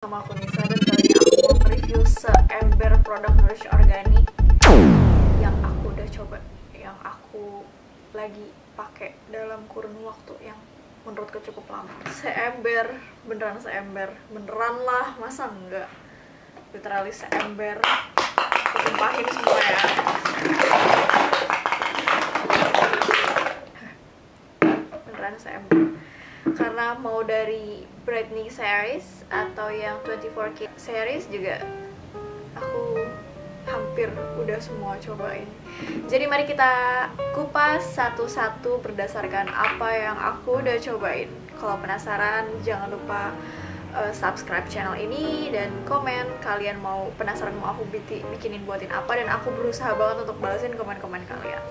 Sama aku Nisa, dan kali ini aku mau nge-review seember produk Nourish Organic yang aku udah coba, yang aku lagi pakai dalam kurun waktu yang menurutku cukup lama. Seember, beneran lah, masa enggak? Literally seember. Aku tumpahin semua ya. Beneran seember. Karena mau dari brightening series atau yang 24K series juga aku hampir udah semua cobain. Jadi mari kita kupas satu-satu berdasarkan apa yang aku udah cobain. Kalau penasaran jangan lupa subscribe channel ini dan komen kalian mau penasaran mau aku bikinin buatin apa, dan aku berusaha banget untuk balasin komen-komen kalian.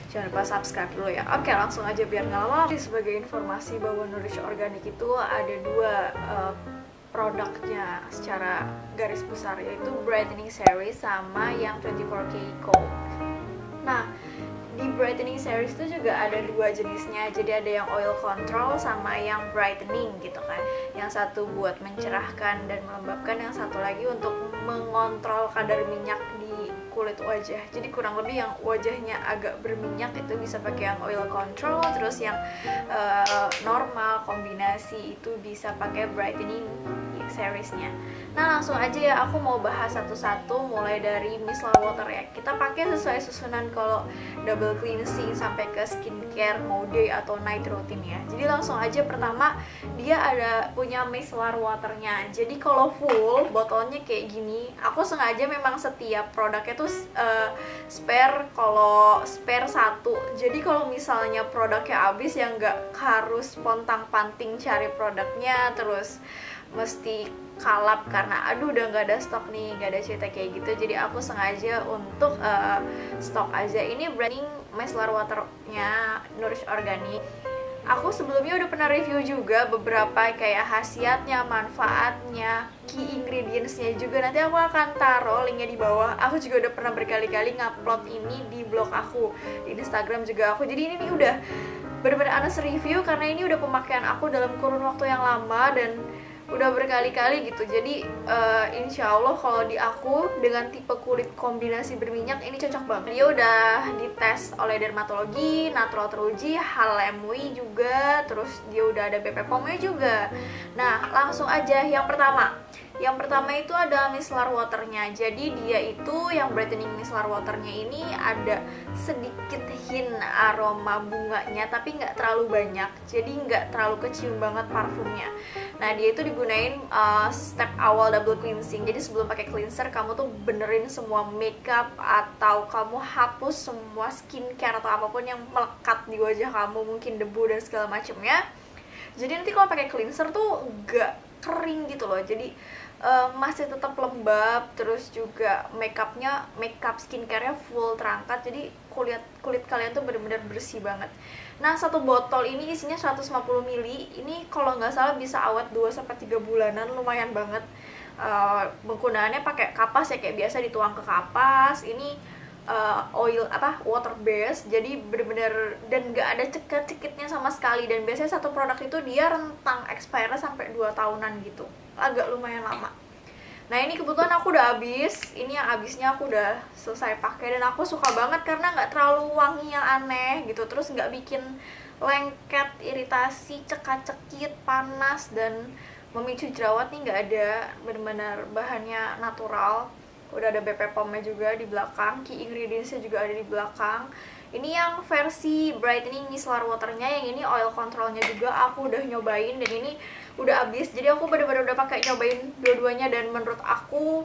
Jangan lupa subscribe dulu ya. Oke, langsung aja biar nggak lama-lama. Sebagai informasi bahwa Nourish Organic itu ada dua produknya secara garis besar, yaitu brightening series sama yang 24K Gold. Nah, di brightening series itu juga ada dua jenisnya. Jadi ada yang oil control sama yang brightening gitu kan. Yang satu buat mencerahkan dan melembabkan, yang satu lagi untuk mengontrol kadar minyak di kulit wajah. Jadi kurang lebih yang wajahnya agak berminyak itu bisa pakai yang oil control, terus yang normal kombinasi itu bisa pakai brightening seriesnya. Nah, langsung aja ya, aku mau bahas satu-satu mulai dari micellar water ya. Kita pakai sesuai susunan kalau double cleansing sampai ke skincare mau day atau night routine ya. Jadi langsung aja, pertama dia ada punya micellar waternya. Jadi kalau full botolnya kayak gini, aku sengaja memang setiap produknya tuh spare, kalau spare satu. Jadi kalau misalnya produknya habis ya nggak harus pontang-panting cari produknya terus mesti kalap karena aduh udah nggak ada stok nih, nggak ada cerita kayak gitu. Jadi aku sengaja untuk stok aja. Ini branding micellar waternya Nourish Organic. Aku sebelumnya udah pernah review juga beberapa kayak khasiatnya, manfaatnya, key ingredientsnya juga. Nanti aku akan taruh linknya di bawah. Aku juga udah pernah berkali-kali ngupload ini di blog aku, di Instagram juga aku. Jadi ini nih udah bener-bener honest review karena ini udah pemakaian aku dalam kurun waktu yang lama dan udah berkali-kali gitu. Jadi insya Allah kalau di aku dengan tipe kulit kombinasi berminyak ini cocok banget. Dia udah dites oleh dermatologi, natural teruji, halal MUI juga, terus dia udah ada BP POM-nya juga. Nah, langsung aja yang pertama itu ada micellar waternya. Jadi dia itu yang brightening micellar waternya ini ada sedikit hint aroma bunganya, tapi nggak terlalu banyak, jadi nggak terlalu kecium banget parfumnya. Nah, dia itu digunain step awal double cleansing. Jadi sebelum pakai cleanser, kamu tuh benerin semua makeup atau kamu hapus semua skincare atau apapun yang melekat di wajah kamu, mungkin debu dan segala macamnya. Jadi nanti kalau pakai cleanser tuh nggak kering gitu loh. Jadi masih tetap lembab, terus juga makeup skincare-nya full terangkat. Jadi kulit kalian tuh bener-bener bersih banget. Nah, satu botol ini isinya 150 ml. Ini kalau nggak salah bisa awet 2-3 bulanan, lumayan banget. Penggunaannya pakai kapas ya, kayak biasa dituang ke kapas. Ini water base, jadi bener-bener dan nggak ada cekit-cekitnya sama sekali. Dan biasanya satu produk itu dia rentang expire sampai 2 tahunan gitu, agak lumayan lama. Nah, ini kebetulan aku udah habis. Ini yang habisnya aku udah selesai pakai dan aku suka banget karena nggak terlalu wangi yang aneh gitu, terus nggak bikin lengket, iritasi, cekat-cekit, panas, dan memicu jerawat nih nggak ada. Bener-bener bahannya natural. Udah ada BP POM-nya juga di belakang, key ingredients-nya juga ada di belakang. Ini yang versi brightening micellar waternya, yang ini oil controlnya juga aku udah nyobain dan ini udah habis. Jadi aku bener-bener udah pakai nyobain dua-duanya dan menurut aku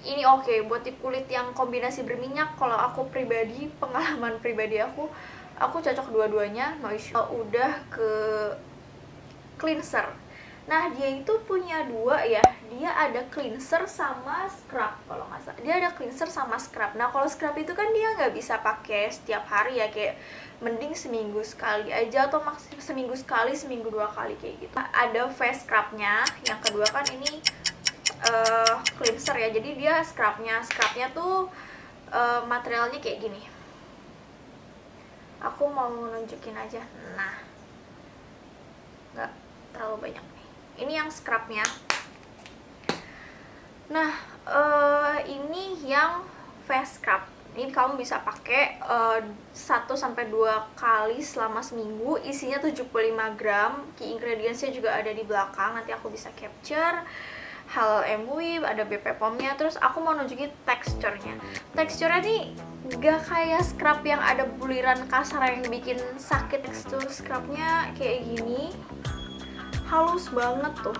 ini oke buat di kulit yang kombinasi berminyak. Kalau aku pribadi, pengalaman pribadi aku cocok dua-duanya, no issue. Udah ke cleanser. Nah, dia itu punya dua ya. Dia ada cleanser sama scrub kalau nggak salah. Dia ada cleanser sama scrub. Nah, kalau scrub itu kan dia nggak bisa pakai setiap hari ya, kayak mending seminggu sekali aja atau maksimal seminggu sekali, seminggu 2 kali kayak gitu. Ada face scrubnya. Yang kedua kan ini cleanser ya. Jadi dia scrubnya tuh materialnya kayak gini. Aku mau nunjukin aja. Nah, nggak terlalu banyak. Ini yang scrubnya. Nah, ini yang face scrub. Ini kamu bisa pakai 1-2 kali selama seminggu. Isinya 75 gram. Key ingredientsnya juga ada di belakang. Nanti aku bisa capture. Halal MUI, ada BP POM-nya. Terus aku mau nunjukin teksturnya. Teksturnya nih gak kayak scrub yang ada buliran kasar yang bikin sakit. Tekstur scrubnya kayak gini. Halus banget tuh.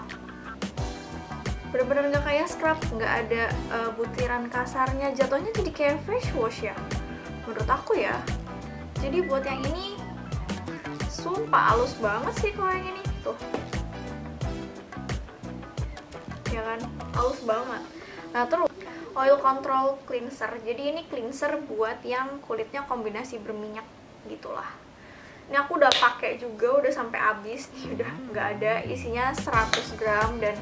Bener-bener gak kayak scrub, gak ada butiran kasarnya. Jatuhnya jadi kayak face wash ya, menurut aku ya. Jadi buat yang ini sumpah halus banget sih kalau yang ini tuh, ya kan, halus banget. Nah terus oil control cleanser. Jadi ini cleanser buat yang kulitnya kombinasi berminyak gitulah. Ini aku udah pakai juga, udah sampai habis nih, udah nggak ada. Isinya 100 gram dan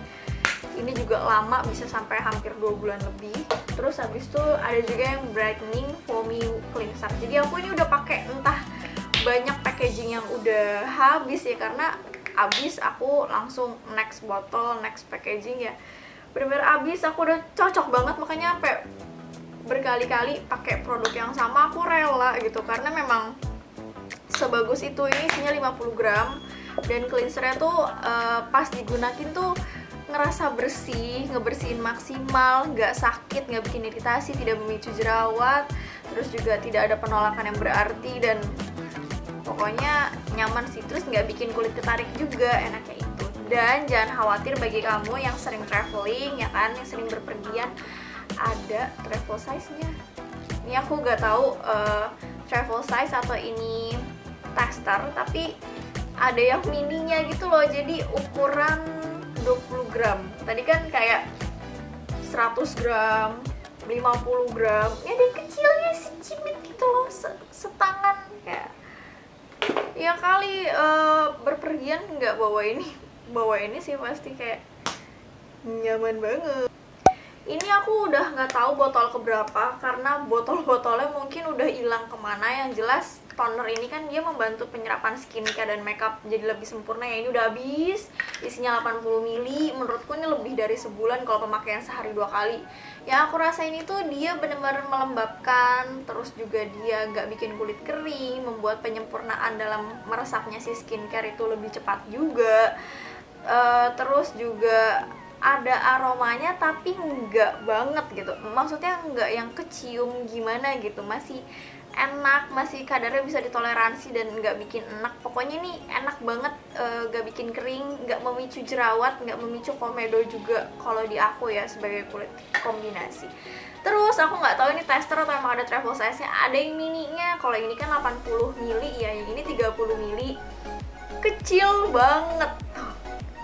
ini juga lama, bisa sampai hampir 2 bulan lebih. Terus habis itu ada juga yang brightening foamy cleanser. Jadi aku ini udah pakai entah banyak packaging yang udah habis ya, karena habis aku langsung next botol, next packaging ya. Bener-bener habis, aku udah cocok banget, makanya sampai berkali-kali pakai produk yang sama aku rela gitu, karena memang sebagus itu. Ini isinya 50 gram dan cleansernya tuh pas digunain tuh ngerasa bersih, ngebersihin maksimal, nggak sakit, nggak bikin iritasi, tidak memicu jerawat, terus juga tidak ada penolakan yang berarti, dan pokoknya nyaman sih. Terus nggak bikin kulit ketarik juga, enaknya itu. Dan jangan khawatir bagi kamu yang sering traveling ya kan, yang sering berpergian, ada travel size-nya. Ini aku nggak tahu travel size atau ini tester, tapi ada yang mininya gitu loh, jadi ukuran 20 gram. Tadi kan kayak 100 gram, 50 gram. Ya dia kecilnya secimit gitu loh, setangan kayak. Ya kali berpergian nggak bawa ini. Bawa ini sih pasti kayak nyaman banget. Ini aku udah nggak tahu botol keberapa, karena botol-botolnya mungkin udah hilang kemana. Yang jelas toner ini kan dia membantu penyerapan skincare dan makeup jadi lebih sempurna ya. Ini udah habis, isinya 80 ml. Menurutku ini lebih dari sebulan kalau pemakaian sehari 2 kali. Yang aku rasain itu dia benar-benar melembabkan, terus juga dia nggak bikin kulit kering, membuat penyempurnaan dalam meresapnya si skincare itu lebih cepat juga. Terus juga ada aromanya tapi nggak banget gitu, maksudnya nggak yang kecium gimana gitu, masih enak, masih kadarnya bisa ditoleransi dan nggak bikin enak. Pokoknya ini enak banget, nggak bikin kering, nggak memicu jerawat, nggak memicu komedo juga kalau di aku ya, sebagai kulit kombinasi. Terus aku nggak tahu ini tester atau emang ada travel size-nya, ada yang mininya. Kalau ini kan 80 ml ya, yang ini 30 ml, kecil banget,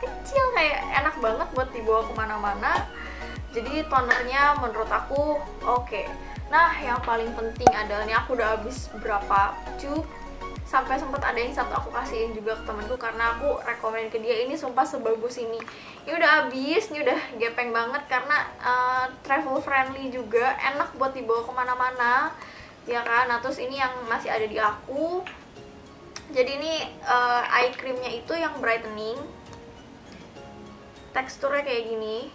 kecil, kayak enak banget buat dibawa kemana-mana. Jadi tonernya menurut aku oke. Nah yang paling penting adalah, nih aku udah habis berapa tube, sampai sempat ada yang satu aku kasihin juga ke temenku karena aku rekomen ke dia. Ini sumpah sebagus ini. Ini udah habis, ini udah gepeng banget karena travel friendly juga, enak buat dibawa kemana-mana ya kan. Nah terus ini yang masih ada di aku, jadi ini eye creamnya itu yang brightening. Teksturnya kayak gini,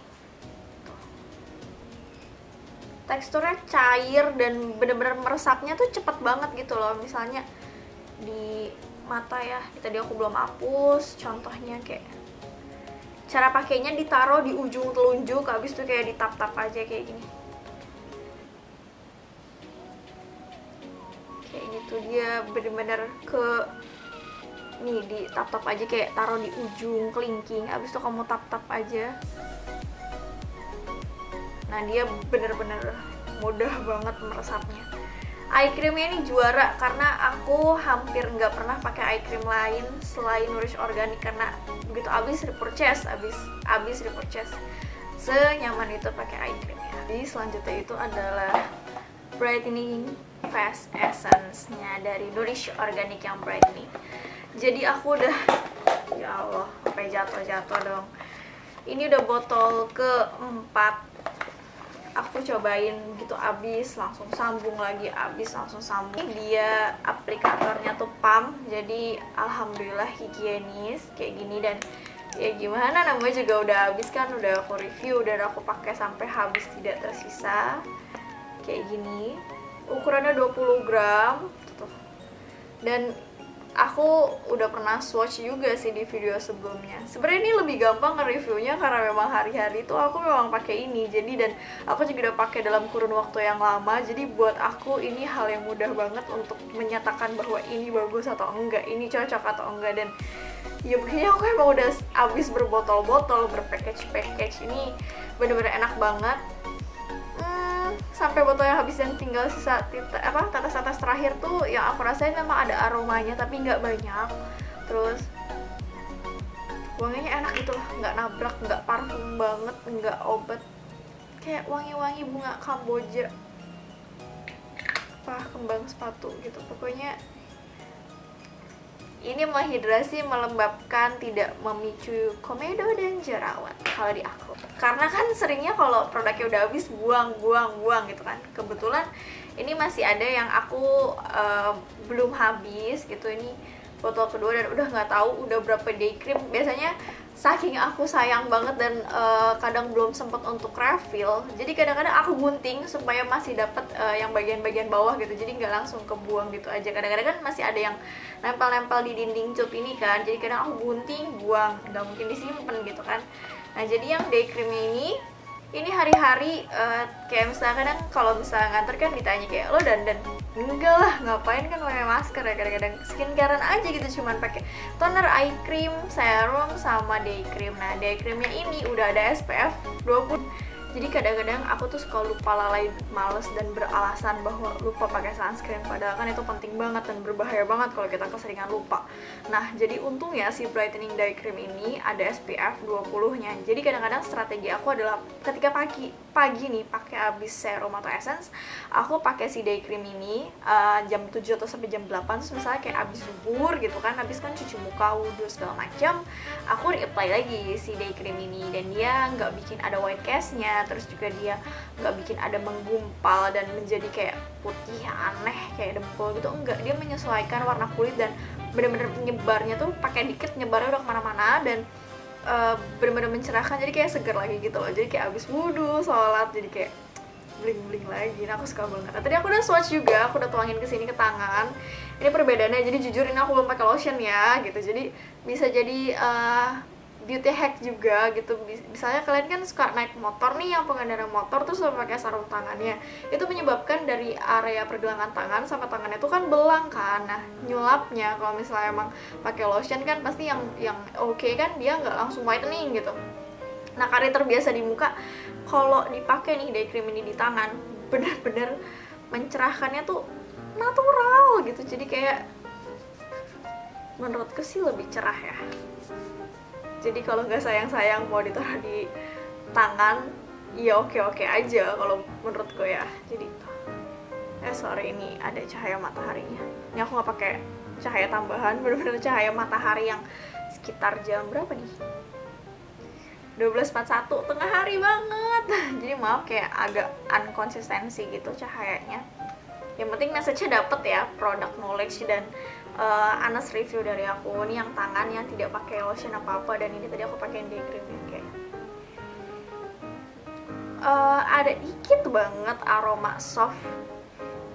teksturnya cair dan bener-bener meresapnya tuh cepet banget gitu loh. Misalnya di mata ya, tadi aku belum hapus contohnya, kayak cara pakainya ditaruh di ujung telunjuk, habis itu kayak ditap-tap aja kayak gini, kayak gitu. Dia bener-bener ke nih, di tap-tap aja, kayak taruh di ujung kelingking, abis itu kamu tap-tap aja. Nah dia bener-bener mudah banget meresapnya. Eye creamnya ini juara, karena aku hampir nggak pernah pakai eye cream lain selain Nourish Organic, karena begitu abis repurchase, abis repurchase, senyaman itu pakai eye creamnya. Jadi selanjutnya itu adalah brightening face essence-nya dari Nourish Organic yang brightening. Jadi aku udah, ya Allah, sampai jatuh-jatuh dong. Ini udah botol keempat. Aku cobain gitu, abis langsung sambung lagi, abis langsung sambung. Dia aplikatornya tuh pump, jadi alhamdulillah higienis kayak gini. Dan ya gimana, namanya juga udah habis kan, udah aku review dan aku pakai sampai habis tidak tersisa. Kayak gini, ukurannya 20 gram tuh. Dan aku udah pernah swatch juga sih di video sebelumnya. Sebenarnya ini lebih gampang nge-reviewnya karena memang hari-hari itu aku memang pakai ini. Jadi dan aku juga udah pakai dalam kurun waktu yang lama. Jadi buat aku ini hal yang mudah banget untuk menyatakan bahwa ini bagus atau enggak, ini cocok atau enggak. Dan ya begini aku emang udah abis berbotol-botol, berpackage-package. Ini bener-bener enak banget. Sampai botolnya habis dan tinggal sisa tetes-tetes terakhir tuh yang aku rasain memang ada aromanya tapi nggak banyak. Terus wanginya enak gitu lah, nggak nabrak, nggak parfum banget, nggak obat, kayak wangi-wangi bunga Kamboja, kembang sepatu gitu. Pokoknya ini menghidrasi, melembabkan, tidak memicu komedo dan jerawat kalau di aku. Karena kan seringnya kalau produknya udah habis buang gitu kan. Kebetulan ini masih ada yang aku belum habis gitu. Ini botol kedua dan udah nggak tahu udah berapa day cream. Biasanya saking aku sayang banget dan kadang belum sempet untuk refill, jadi kadang-kadang aku gunting supaya masih dapat yang bagian-bagian bawah gitu, jadi nggak langsung kebuang gitu aja. Kadang-kadang kan masih ada yang nempel-nempel di dinding cup ini kan, jadi kadang aku gunting, buang, nggak mungkin disimpan gitu kan. Nah jadi yang day cream ini hari-hari kayak misalnya kadang kalau misalnya nganter kan ditanya kayak lo dandan, enggak lah, ngapain kan pakai masker ya, kadang-kadang skincarean aja gitu, cuman pakai toner, eye cream, serum sama day cream. Nah day creamnya ini udah ada SPF 20. Jadi kadang-kadang aku tuh suka lupa, lalai, males dan beralasan bahwa lupa pakai sunscreen, padahal kan itu penting banget dan berbahaya banget kalau kita keseringan lupa. Nah jadi untungnya si brightening day cream ini ada SPF 20-nya. Jadi kadang-kadang strategi aku adalah ketika pagi nih pakai habis serum atau essence, aku pakai si day cream ini jam 7 atau sampai jam 8. Terus misalnya kayak habis zuhur gitu kan, habis kan cuci muka, wudhu segala macam, aku reapply lagi si day cream ini, dan dia nggak bikin ada white cast-nya, terus juga dia nggak bikin ada menggumpal dan menjadi kayak putih aneh kayak dempul gitu, enggak. Dia menyesuaikan warna kulit dan bener-bener nyebarnya tuh pakai dikit nyebarnya udah kemana-mana, dan bener-bener mencerahkan, jadi kayak seger lagi gitu loh. Jadi kayak abis wudhu, sholat, jadi kayak bling-bling lagi. Nah aku suka banget. Nah, tadi aku udah swatch juga, aku udah tuangin ke sini ke tangan. Ini perbedaannya, jadi jujur ini aku belum pakai lotion ya gitu, jadi bisa jadi beauty hack juga gitu. Misalnya kalian kan suka naik motor nih, yang pengendara motor terus pakai sarung tangannya, itu menyebabkan dari area pergelangan tangan sampai tangannya itu kan belang kan. Nah nyulapnya kalau misalnya emang pakai lotion kan pasti yang oke kan, dia nggak langsung whitening gitu. Nah karena terbiasa di muka, kalau dipakai nih day cream ini di tangan, bener-bener mencerahkannya tuh natural gitu. Jadi kayak menurutku sih lebih cerah ya. Jadi kalau nggak sayang-sayang mau ditaruh di tangan, ya oke-oke aja kalau menurutku ya. Jadi sorry, ini ada cahaya mataharinya. Ini aku nggak pakai cahaya tambahan, bener-bener cahaya matahari yang sekitar jam berapa nih? 12.41, tengah hari banget. Jadi maaf kayak agak unkonsistensi gitu cahayanya. Yang penting message-nya dapet ya, product knowledge dan honest review dari aku. Ini yang tangan yang tidak pakai lotion apa-apa, dan ini tadi aku pakai day cream kayak ada dikit banget aroma soft,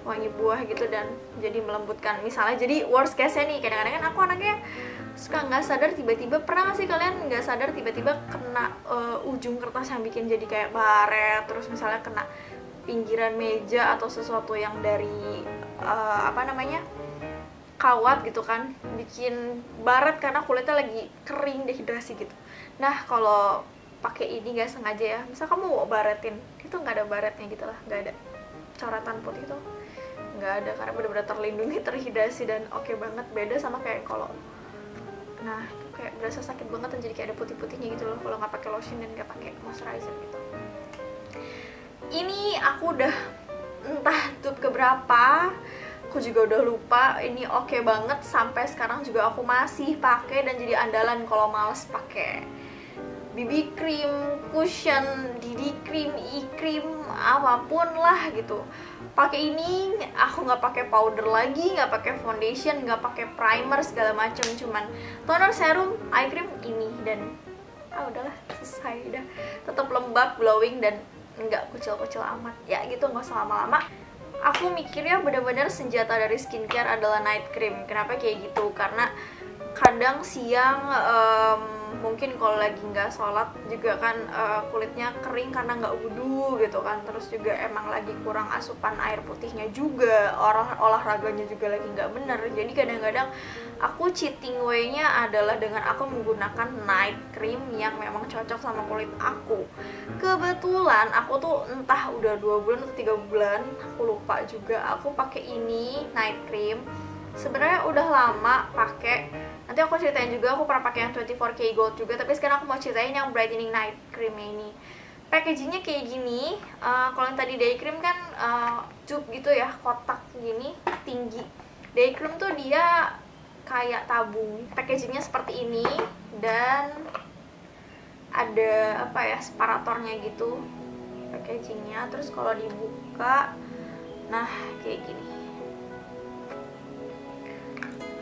wangi buah gitu, dan jadi melembutkan. Misalnya jadi worst case-nya nih, kadang-kadang kan aku anaknya suka nggak sadar tiba-tiba, pernah nggak sih kalian nggak sadar tiba-tiba kena ujung kertas yang bikin jadi kayak baret, terus misalnya kena pinggiran meja atau sesuatu yang dari kawat gitu kan, bikin baret karena kulitnya lagi kering, dehidrasi gitu. Nah kalau pakai ini nggak sengaja ya, misal kamu mau baretin, itu nggak ada baretnya gitu lah, nggak ada coratan putih itu, nggak ada, karena benar-benar terlindungi, terhidrasi, dan oke banget. Beda sama kayak kalau, nah itu kayak berasa sakit banget dan jadi kayak ada putih-putihnya gitu loh kalau nggak pakai lotion dan nggak pakai moisturizer gitu. Ini aku udah entah tube keberapa, aku juga udah lupa. Ini oke banget, sampai sekarang juga aku masih pakai dan jadi andalan kalau males pakai BB cream, cushion, DD cream, e-cream, apapun lah gitu. Pakai ini, aku nggak pakai powder lagi, nggak pakai foundation, nggak pakai primer segala macam, cuman toner, serum, eye cream ini, dan udahlah selesai, udah tetap lembab, glowing, dan nggak kucil-kucil amat ya gitu, nggak usah lama-lama. Aku mikirnya bener-bener senjata dari skincare adalah night cream. Kenapa kayak gitu? Karena kadang siang mungkin kalau lagi nggak sholat juga kan kulitnya kering karena nggak wudhu gitu kan, terus juga emang lagi kurang asupan air putihnya juga, olahraganya juga lagi nggak bener. Jadi kadang-kadang aku cheating way-nya adalah dengan aku menggunakan night cream yang memang cocok sama kulit aku. Kebetulan aku tuh entah udah 2 bulan atau 3 bulan, aku lupa juga, aku pakai ini night cream. Sebenarnya udah lama pakai. Nanti aku ceritain juga, aku pernah pakai yang 24K Gold juga, tapi sekarang aku mau ceritain yang brightening night cream ini. Packagingnya kayak gini. Kalau yang tadi day cream kan tube gitu ya, kotak gini, tinggi. Day cream tuh dia kayak tabung. Packagingnya seperti ini, dan ada apa ya, separatornya gitu packagingnya. Terus kalau dibuka, nah kayak gini.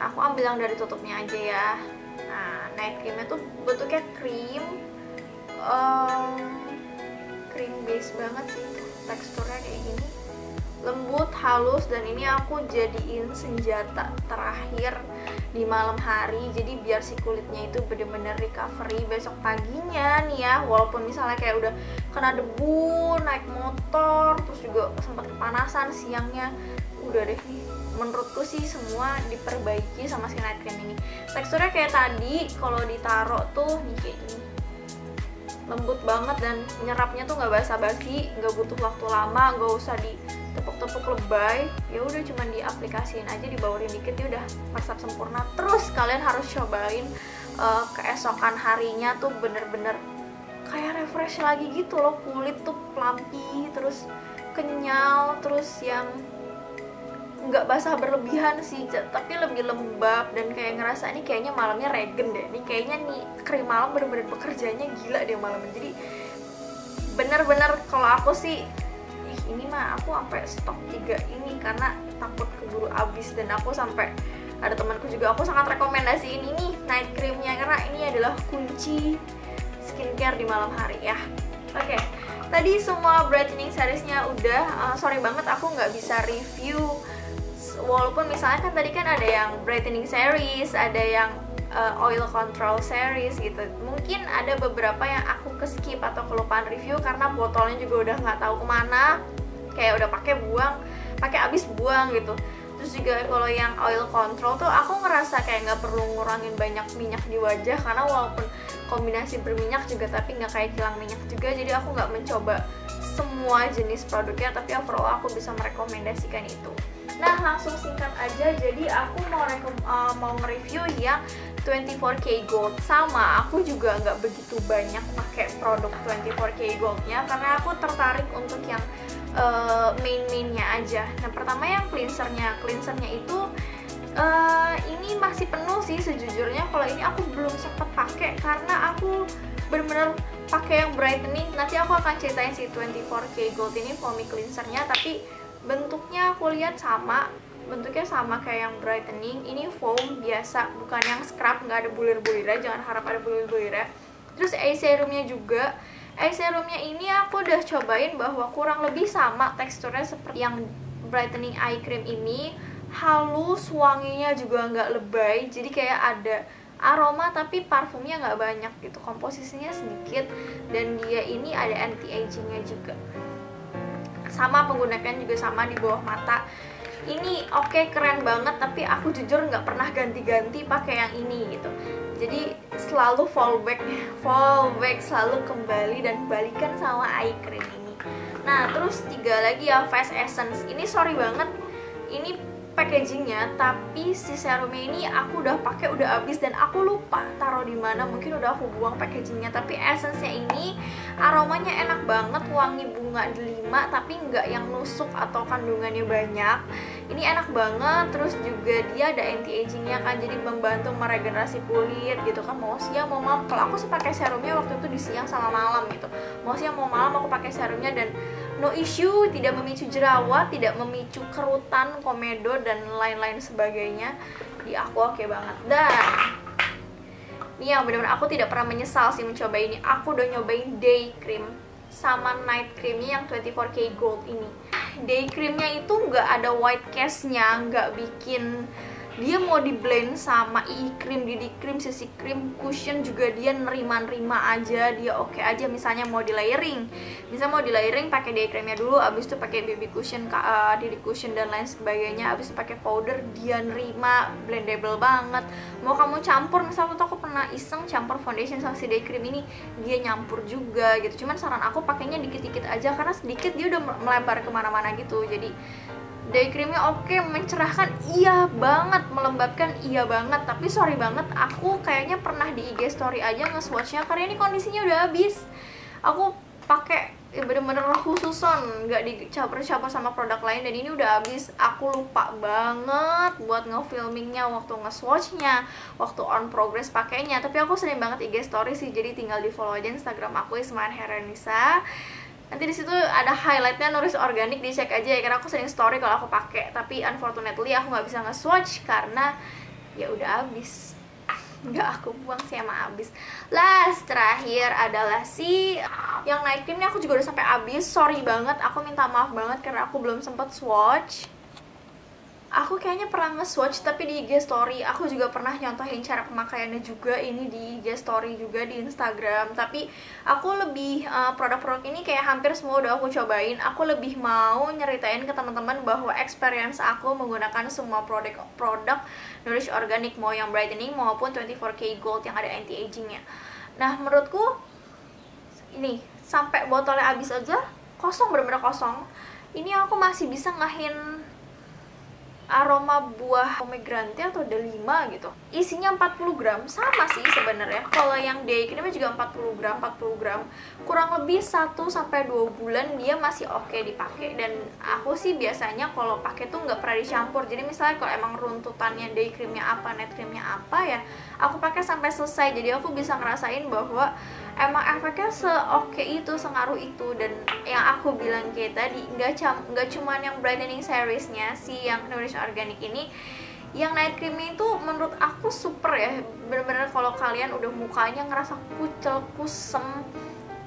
Aku ambil yang dari tutupnya aja ya. Nah, night creamnya tuh bentuknya krim base banget sih, teksturnya kayak gini, lembut, halus, dan ini aku jadiin senjata terakhir di malam hari. Jadi biar si kulitnya itu bener-bener recovery besok paginya nih ya, walaupun misalnya kayak udah kena debu, naik motor, terus juga sempat kepanasan siangnya, udah deh nih, menurutku sih semua diperbaiki sama si night cream ini. Teksturnya kayak tadi, kalau ditaro tuh nih kayak gini, lembut banget, dan nyerapnya tuh nggak basa-basi, nggak butuh waktu lama, nggak usah ditepuk-tepuk lebay, ya udah cuman diaplikasiin aja, dibawarin dikit, ya udah resep sempurna. Terus kalian harus cobain keesokan harinya tuh bener-bener kayak refresh lagi gitu loh, kulit tuh plumpy, terus kenyal, terus yang nggak basah berlebihan sih, tapi lebih lembab, dan kayak ngerasa ini kayaknya malamnya regen deh, ini kayaknya nih krim malam bener-bener bekerjanya gila deh malamnya. Jadi bener-bener kalau aku sih, ini mah aku sampai stok 3 ini karena takut keburu habis, dan aku sampai ada temanku juga, aku sangat rekomendasiin ini night creamnya karena ini adalah kunci skincare di malam hari ya. Oke, tadi semua brightening seriesnya udah. Sorry banget aku nggak bisa review, walaupun misalnya kan tadi kan ada yang brightening series, ada yang oil control series gitu. Mungkin ada beberapa yang aku skip atau kelupaan review karena botolnya juga udah nggak tahu kemana, kayak udah pakai habis buang gitu. Terus juga kalau yang oil control tuh aku ngerasa kayak nggak perlu ngurangin banyak minyak di wajah, karena walaupun kombinasi berminyak juga tapi nggak kayak kilang minyak juga. Jadi aku nggak mencoba semua jenis produknya, tapi overall aku bisa merekomendasikan itu. Nah, langsung singkat aja, jadi aku mau nge-review yang 24K Gold. Sama, aku juga nggak begitu banyak pakai produk 24K Gold-nya karena aku tertarik untuk yang main-mainnya aja. Nah, pertama yang cleansernya itu ini masih penuh sih sejujurnya. Kalau ini aku belum sempet pakai karena aku bener-bener pakai yang brightening. Nanti aku akan ceritain si 24K Gold ini foamy cleansernya, tapi bentuknya aku lihat bentuknya sama kayak yang brightening. Ini foam biasa, bukan yang scrub, nggak ada bulir-bulirnya, jangan harap ada bulir-bulirnya. Terus eye serumnya juga, eye serumnya ini aku udah cobain bahwa kurang lebih sama teksturnya seperti yang brightening eye cream ini, halus, wanginya juga nggak lebay, jadi kayak ada aroma tapi parfumnya nggak banyak gitu, komposisinya sedikit, dan dia ini ada anti agingnya juga. Sama penggunakan juga sama di bawah mata. Ini oke, keren banget, tapi aku jujur nggak pernah ganti-ganti pakai yang ini gitu. Jadi selalu fallback, selalu kembali dan balikan sama eye cream ini. Nah, terus 3 lagi ya, face essence. Ini sorry banget, ini packagingnya, tapi si serumnya ini aku udah pakai udah habis dan aku lupa taruh di mana, mungkin udah aku buang packagingnya. Tapi essence-nya ini aromanya enak banget, wangi bunga delima tapi nggak yang nusuk atau kandungannya banyak. Ini enak banget, terus juga dia ada anti agingnya kan, jadi membantu meregenerasi kulit gitu kan. Mau siang mau malam, kalau aku sih pakai serumnya waktu itu di siang sama malam gitu. Mau siang mau malam aku pakai serumnya dan no issue, tidak memicu jerawat, tidak memicu kerutan, komedo dan lain-lain sebagainya. Di aku oke banget. Dan Ini yang benar-benar aku tidak pernah menyesal sih mencoba ini. Aku udah nyobain day cream sama night creamnya yang 24K Gold ini. Day creamnya itu nggak ada white cast-nya, nggak bikin dia mau di blend sama EE cream, DD cream, CC cream, cushion juga dia nerima-nerima aja, dia oke aja. Misalnya mau di layering, pakai day creamnya dulu, abis itu pakai baby cushion, DD cushion dan lain sebagainya, abis itu pakai powder, dia nerima, blendable banget. Mau kamu campur, misalnya tuh aku pernah iseng campur foundation sama si day cream ini, dia nyampur juga gitu. Cuman saran aku pakainya dikit-dikit aja, karena sedikit dia udah melebar kemana-mana gitu. Jadi day creamnya oke, mencerahkan iya banget, melembabkan iya banget. Tapi sorry banget, aku kayaknya pernah di IG story aja nge-swatchnya karena ini kondisinya udah habis. Aku pakai bener-bener khususon, nggak dicampur-campur sama produk lain, dan ini udah habis. Aku lupa banget buat nge-filmingnya waktu nge-swatchnya, waktu on progress pakainya. Tapi aku sering banget IG story sih, jadi tinggal di follow aja Instagram aku, Ismahan Herenisa. Nanti di situ ada highlightnya Nourish Organic, dicek aja ya, karena aku sering story kalau aku pakai. Tapi unfortunately aku nggak bisa nge-swatch karena ya udah habis. Nggak aku buang sih, emang habis. Last terakhir adalah si yang night creamnya, aku juga udah sampai habis. Sorry banget, aku minta maaf banget karena aku belum sempat swatch. Aku kayaknya pernah nge-swatch tapi di IG story. Aku juga pernah nyontohin cara pemakaiannya juga ini di IG story juga di Instagram. Tapi aku lebih produk-produk ini kayak hampir semua udah aku cobain. Aku lebih mau nyeritain ke teman-teman bahwa experience aku menggunakan semua produk Nourish Organic, mau yang brightening maupun 24K Gold yang ada anti-agingnya. Nah, menurutku ini sampai botolnya habis aja kosong, bener-bener kosong. Ini aku masih bisa ngahin aroma buah pomegranate atau delima gitu. Isinya 40 gram, sama sih sebenarnya. Kalau yang day creamnya juga 40 gram. Kurang lebih 1-2 bulan dia masih oke dipakai. Dan aku sih biasanya kalau pakai tuh nggak pernah dicampur. Jadi misalnya kalau emang runtutannya day creamnya apa, night creamnya apa ya, aku pakai sampai selesai. Jadi aku bisa ngerasain bahwa emang efeknya seoke itu, sengaruh itu. Dan yang aku bilang kayak tadi, nggak cuma yang brightening seriesnya si yang Nourish Organic ini, yang night cream itu menurut aku super ya. Bener-bener kalau kalian udah mukanya ngerasa kucel, kusem,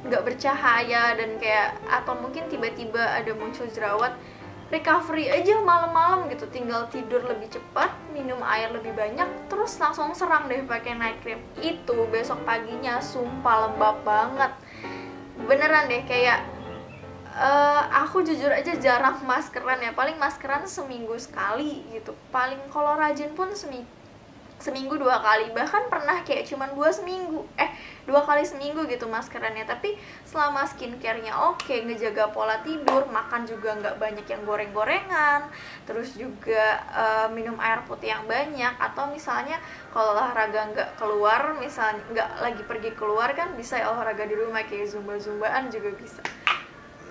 nggak bercahaya, dan kayak atau mungkin tiba-tiba ada muncul jerawat, recovery aja malam-malam gitu, tinggal tidur lebih cepat, minum air lebih banyak, terus langsung serang deh pakai night cream itu. Besok paginya sumpah lembab banget, beneran deh. Kayak aku jujur aja jarang maskeran ya, paling maskeran seminggu sekali gitu, paling kalau rajin pun seminggu 2 kali, bahkan pernah kayak cuman 2 kali seminggu gitu maskerannya. Tapi selama skincare-nya oke, ngejaga pola tidur, makan juga nggak banyak yang goreng-gorengan, terus juga minum air putih yang banyak, atau misalnya kalau olahraga nggak keluar, misalnya nggak lagi pergi keluar kan bisa ya olahraga di rumah kayak zumba-zumbaan juga bisa.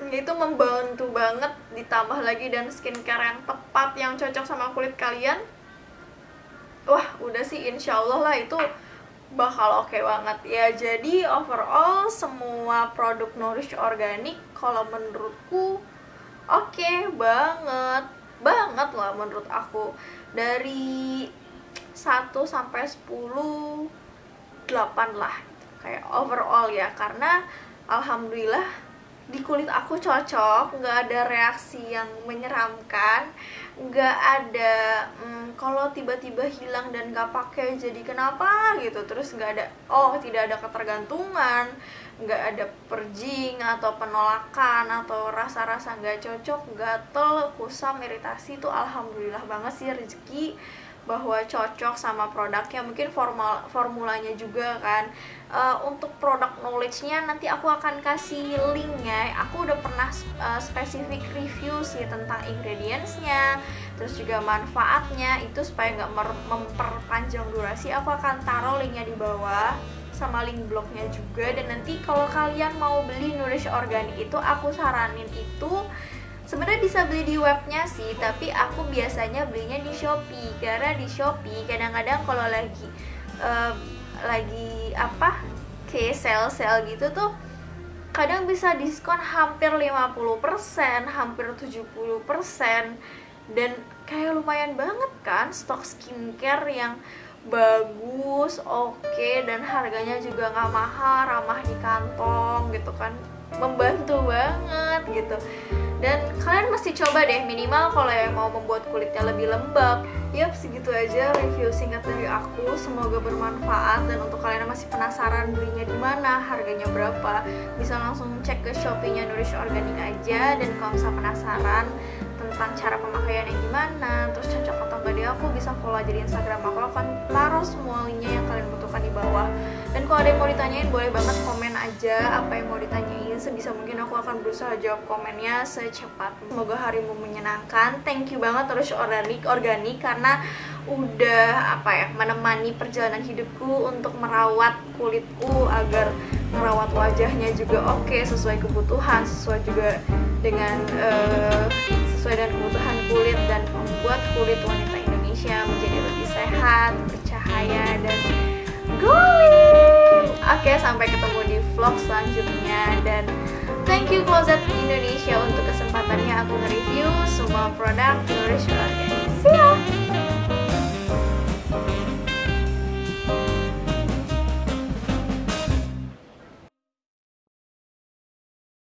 Itu membantu banget, ditambah lagi dan skincare yang tepat, yang cocok sama kulit kalian, wah udah sih insya Allah lah itu bakal oke banget ya. Jadi overall semua produk Nourish Organic kalau menurutku oke banget lah menurut aku. Dari 1 sampai 10, 8 lah gitu, kayak overall ya, karena alhamdulillah di kulit aku cocok, nggak ada reaksi yang menyeramkan, nggak ada kalau tiba-tiba hilang dan nggak pakai jadi kenapa gitu, terus nggak ada tidak ada ketergantungan, nggak ada purging atau penolakan atau rasa-rasa nggak cocok, gatel, kusam, iritasi. Itu alhamdulillah banget sih, rezeki bahwa cocok sama produknya. Mungkin formulanya juga kan. Untuk produk knowledge-nya nanti aku akan kasih linknya. Aku udah pernah spesifik review sih tentang ingredients-nya, terus juga manfaatnya itu, supaya nggak memperpanjang durasi. Aku akan taruh linknya di bawah sama link blognya juga. Dan nanti kalau kalian mau beli Nourish Organic itu, aku saranin itu sebenarnya bisa beli di webnya sih, tapi aku biasanya belinya di Shopee. Karena di Shopee kadang-kadang kalau lagi kayak sale gitu tuh, kadang bisa diskon hampir 50%, hampir 70%. Dan kayak lumayan banget kan stok skincare yang bagus, oke, dan harganya juga nggak mahal, ramah di kantong gitu kan, membantu banget gitu. Dan kalian mesti coba deh, minimal kalau yang mau membuat kulitnya lebih lembab. Yap, segitu aja review singkat dari aku. Semoga bermanfaat, dan untuk kalian yang masih penasaran belinya di mana, harganya berapa, bisa langsung cek ke Shopee-nya Nourish Organic aja. Dan kalau misalnya penasaran tentang cara pemakaian yang gimana, terus cocok atau enggak di aku, bisa follow aja di Instagram aku akan taruh semua linknya yang kalian butuhkan di bawah. Dan kalau ada yang mau ditanyain, boleh banget komen aja apa yang mau ditanyain, sebisa mungkin aku akan berusaha jawab komennya secepat. Semoga harimu menyenangkan. Thank you banget Nourish Organic karena udah menemani perjalanan hidupku untuk merawat kulitku agar merawat wajahnya juga oke, sesuai kebutuhan, sesuai juga dengan sesuai dengan kebutuhan kulit, dan membuat kulit wanita Indonesia menjadi lebih sehat, bercahaya, dan glowing. Oke, sampai ketemu di vlog selanjutnya, dan thank you Closet Indonesia untuk kesempatannya aku nge-review semua produk Nourish Organic. See ya!